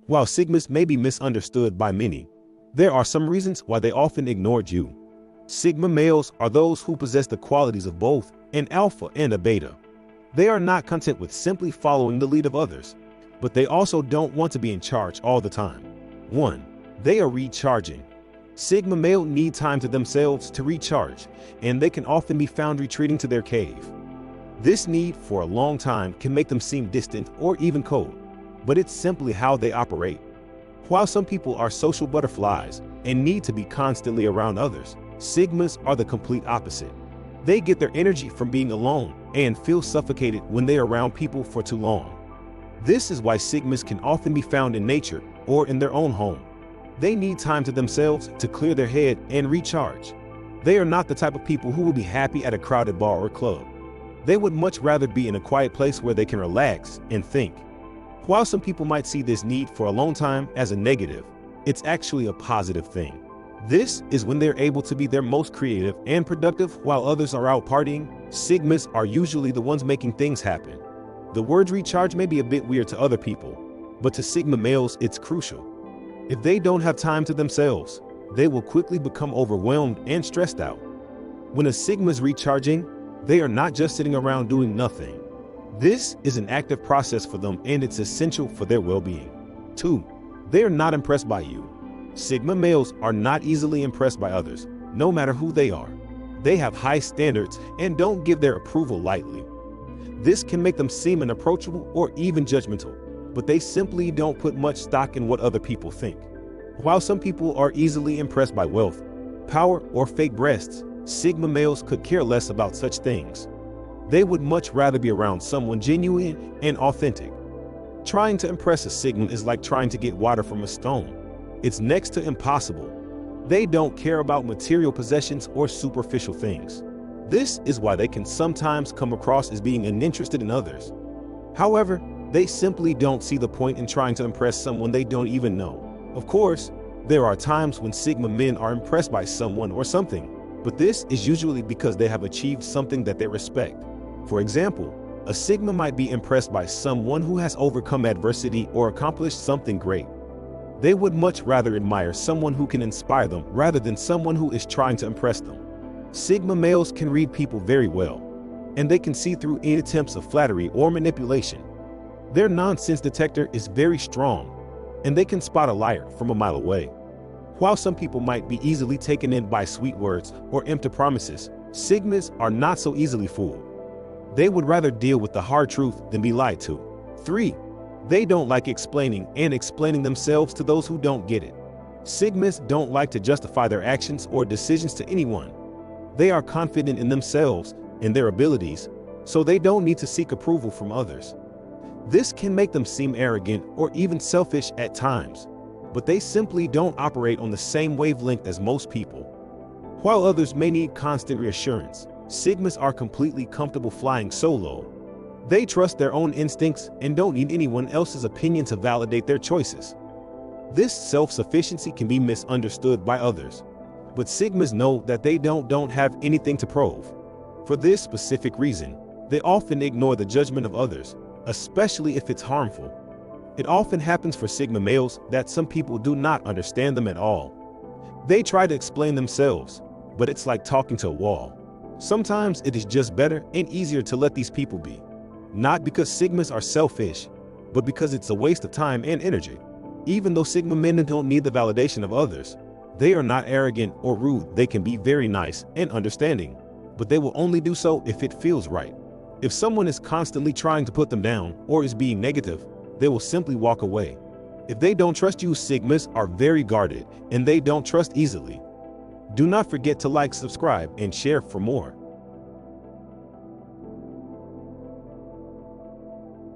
While Sigmas may be misunderstood by many, there are some reasons why they often ignored you. Sigma males are those who possess the qualities of both an alpha and a beta. They are not content with simply following the lead of others, but they also don't want to be in charge all the time. 1. They are recharging. Sigma male need time to themselves to recharge, and they can often be found retreating to their cave. This need for a long time can make them seem distant or even cold, but it's simply how they operate. While some people are social butterflies and need to be constantly around others, Sigmas are the complete opposite. They get their energy from being alone and feel suffocated when they are around people for too long. This is why Sigmas can often be found in nature or in their own home. They need time to themselves to clear their head and recharge. They are not the type of people who will be happy at a crowded bar or club. They would much rather be in a quiet place where they can relax and think. While some people might see this need for alone time as a negative, it's actually a positive thing. This is when they're able to be their most creative and productive while others are out partying. Sigmas are usually the ones making things happen. The word recharge may be a bit weird to other people, but to Sigma males, it's crucial. If they don't have time to themselves, they will quickly become overwhelmed and stressed out. When a Sigma is recharging, they are not just sitting around doing nothing. This is an active process for them, and it's essential for their well-being. 2. They are not impressed by you. Sigma males are not easily impressed by others, no matter who they are. They have high standards and don't give their approval lightly. This can make them seem unapproachable or even judgmental, but they simply don't put much stock in what other people think. While some people are easily impressed by wealth, power, or fake breasts, Sigma males could care less about such things. They would much rather be around someone genuine and authentic. Trying to impress a Sigma is like trying to get water from a stone. It's next to impossible. They don't care about material possessions or superficial things. This is why they can sometimes come across as being uninterested in others. However, they simply don't see the point in trying to impress someone they don't even know. Of course, there are times when Sigma men are impressed by someone or something, but this is usually because they have achieved something that they respect. For example, a Sigma might be impressed by someone who has overcome adversity or accomplished something great. They would much rather admire someone who can inspire them rather than someone who is trying to impress them. Sigma males can read people very well, and they can see through any attempts of flattery or manipulation. Their nonsense detector is very strong, and they can spot a liar from a mile away. While some people might be easily taken in by sweet words or empty promises, Sigmas are not so easily fooled. They would rather deal with the hard truth than be lied to. 3. They don't like explaining themselves to those who don't get it. Sigmas don't like to justify their actions or decisions to anyone. They are confident in themselves and their abilities, so they don't need to seek approval from others. This can make them seem arrogant or even selfish at times, but they simply don't operate on the same wavelength as most people. While others may need constant reassurance, Sigmas are completely comfortable flying solo. They trust their own instincts and don't need anyone else's opinion to validate their choices. This self-sufficiency can be misunderstood by others, but Sigmas know that they don't have anything to prove. For this specific reason, they often ignore the judgment of others, especially if it's harmful. It often happens for Sigma males that some people do not understand them at all. They try to explain themselves, but it's like talking to a wall. Sometimes it is just better and easier to let these people be. Not because Sigmas are selfish, but because it's a waste of time and energy. Even though Sigma men don't need the validation of others, they are not arrogant or rude. They can be very nice and understanding, but they will only do so if it feels right. If someone is constantly trying to put them down or is being negative, they will simply walk away. If they don't trust you, Sigmas are very guarded and they don't trust easily. Do not forget to like, subscribe, and share for more.